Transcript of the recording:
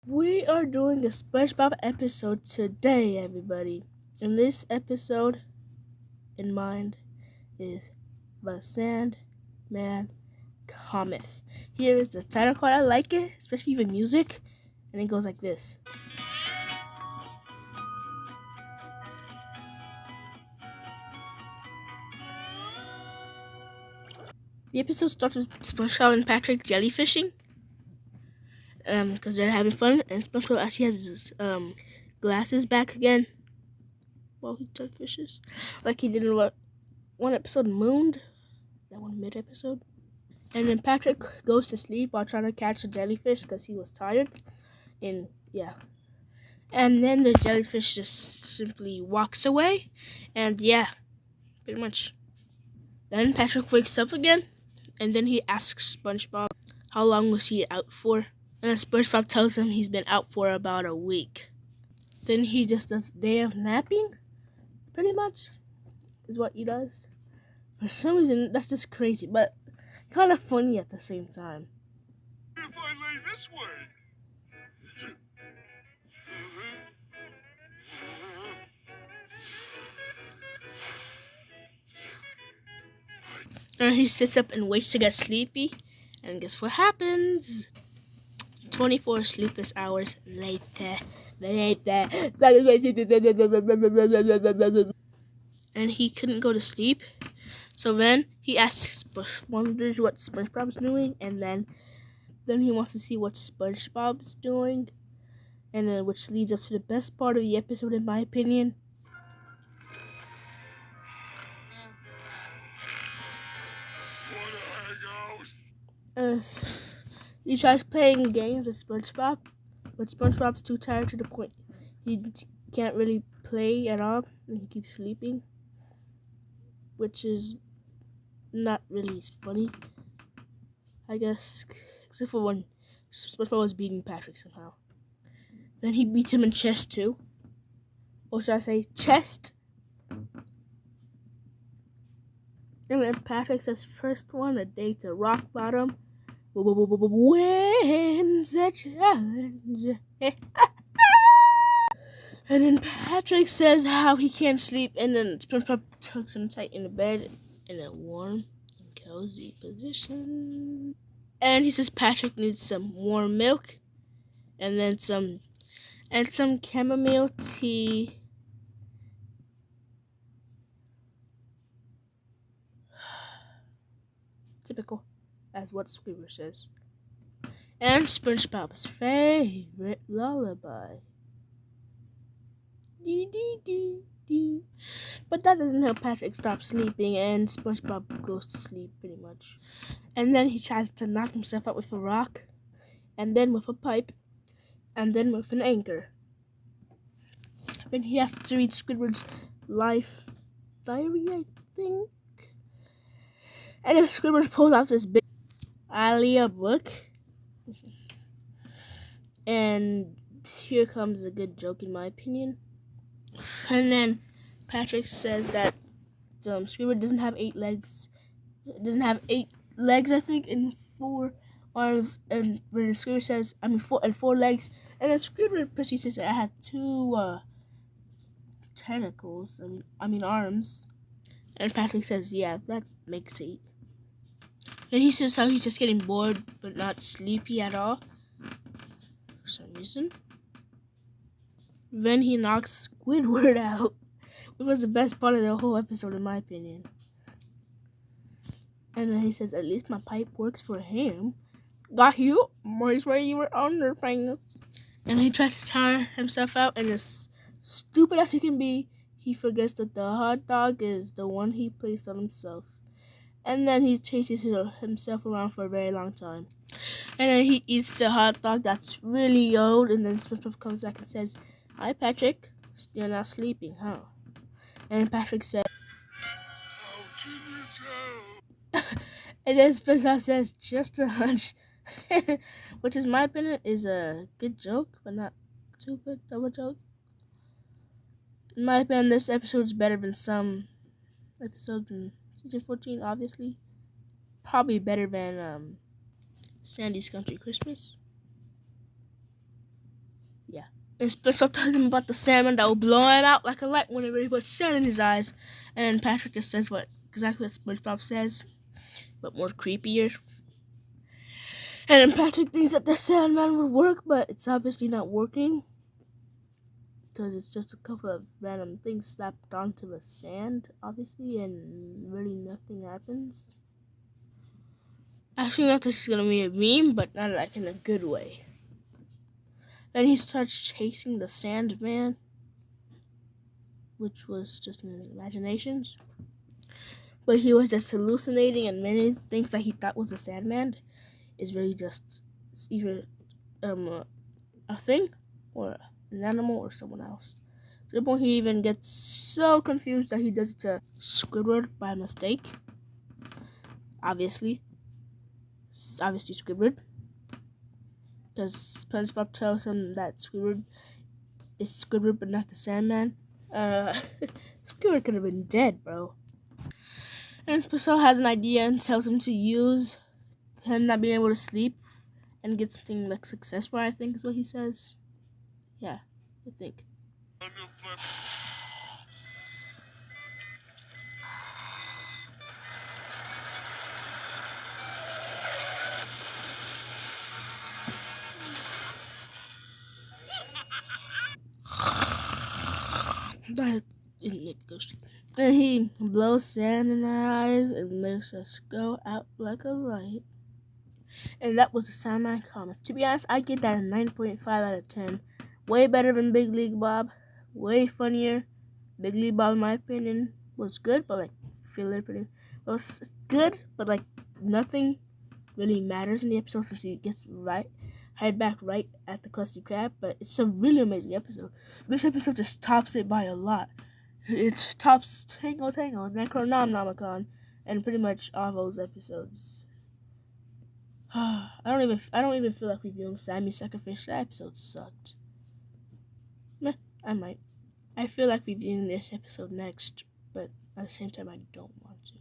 We are doing a SpongeBob episode today, everybody. And this episode in mind is the Sandman Cometh. Here is the title card. I like it, especially the music. And it goes like this. The episode starts with SpongeBob and Patrick jellyfishing. Because they're having fun. And SpongeBob actually has his glasses back again while he jellyfishes. Like he did in one episode Mooned. That one mid-episode. And then Patrick goes to sleep while trying to catch a jellyfish because he was tired. And yeah. And then the jellyfish just simply walks away. And yeah, pretty much. Then Patrick wakes up again. And then he asks SpongeBob how long was he out for. And then SpongeBob tells him he's been out for about a week. Then he just does a day of napping. Pretty much is what he does. For some reason, that's just crazy. But kind of funny at the same time. If I lay this way. And he sits up and waits to get sleepy. And guess what happens? 24 sleepless hours later. And he couldn't go to sleep. So then he wonders what SpongeBob's doing. And then he wants to see what SpongeBob's doing. And then which leads up to the best part of the episode, in my opinion. He tries playing games with SpongeBob, but SpongeBob's too tired to the point he can't really play at all, and he keeps sleeping, which is not really funny, I guess, except for when SpongeBob was beating Patrick somehow. Then he beats him in chess too. Or should I say chest? And then Patrick says first one a day to rock bottom wins the challenge. And then Patrick says how he can't sleep, and then SpongeBob tucks him tight in the bed in a warm and cozy position. And he says Patrick needs some warm milk, and then some chamomile tea. Typical, as what Squidward says. And SpongeBob's favorite lullaby. Dee dee dee dee. But that doesn't help Patrick stop sleeping, and SpongeBob goes to sleep pretty much. And then he tries to knock himself out with a rock, and then with a pipe, and then with an anchor. Then he has to read Squidward's life diary, I think. And if Squidward pulls out this big Alia book, and here comes a good joke in my opinion. And then Patrick says that Squidward doesn't have 8 legs. It doesn't have 8 legs, I think, and 4 arms. And when Squidward says, 4 legs, and then Squidward proceeds to I have 2 tentacles. Arms. And Patrick says, yeah, that makes 8. And he says how he's just getting bored, but not sleepy at all, for some reason. Then he knocks Squidward out, which was the best part of the whole episode, in my opinion. And then he says, at least my pipe works for him. Got you? Might where you were underpants. And he tries to tire himself out, and as stupid as he can be, he forgets that the hot dog is the one he placed on himself. And then he chases himself around for a very long time. And then he eats the hot dog that's really old, and then SpongeBob comes back and says, hi, Patrick. You're not sleeping, huh? And Patrick said, How can you tell? and then SpongeBob says, just a hunch. Which, in my opinion, is a good joke, but not too good of a joke. In my opinion, this episode is better than some episodes in Season 14, obviously. Probably better than Sandy's Country Christmas. And SpongeBob tells him about the salmon that will blow him out like a light whenever he puts sand in his eyes. And then Patrick just says exactly what SpongeBob says, but more creepier. And then Patrick thinks that the Sandman would work, but it's obviously not working. Because it's just a couple of random things slapped onto the sand, obviously, and really nothing happens. I think that this is going to be a meme, but not like in a good way. Then he starts chasing the Sandman, which was just in his imaginations. But he was just hallucinating, and many things that he thought was the Sandman is really just either a thing or an animal or someone else. To the point he even gets so confused that he does it to Squidward by mistake. Obviously Squidward. Because SpongeBob tells him that Squidward is Squidward but not the Sandman. Squidward could have been dead, bro. And SpongeBob has an idea and tells him to use him not being able to sleep and get something like successful, I think is what he says. Yeah, I think. That didn't make the ghost. And he blows sand in our eyes and makes us go out like a light. And that was the Sandman comic. To be honest, I get that a 9.5 out of 10. Way better than Big League Bob. Way funnier. Big League Bob, in my opinion, was good, but like filler pretty. It was good, but like nothing really matters in the episode since he gets right back right at the Krusty Krab. But it's a really amazing episode. This episode just tops it by a lot. It tops Tango Tango, Necronomicon, and pretty much all those episodes. I don't even feel like reviewing Sammy Suckerfish. That episode sucked. Meh, I might. I feel like reviewing this episode next, but at the same time I don't want to.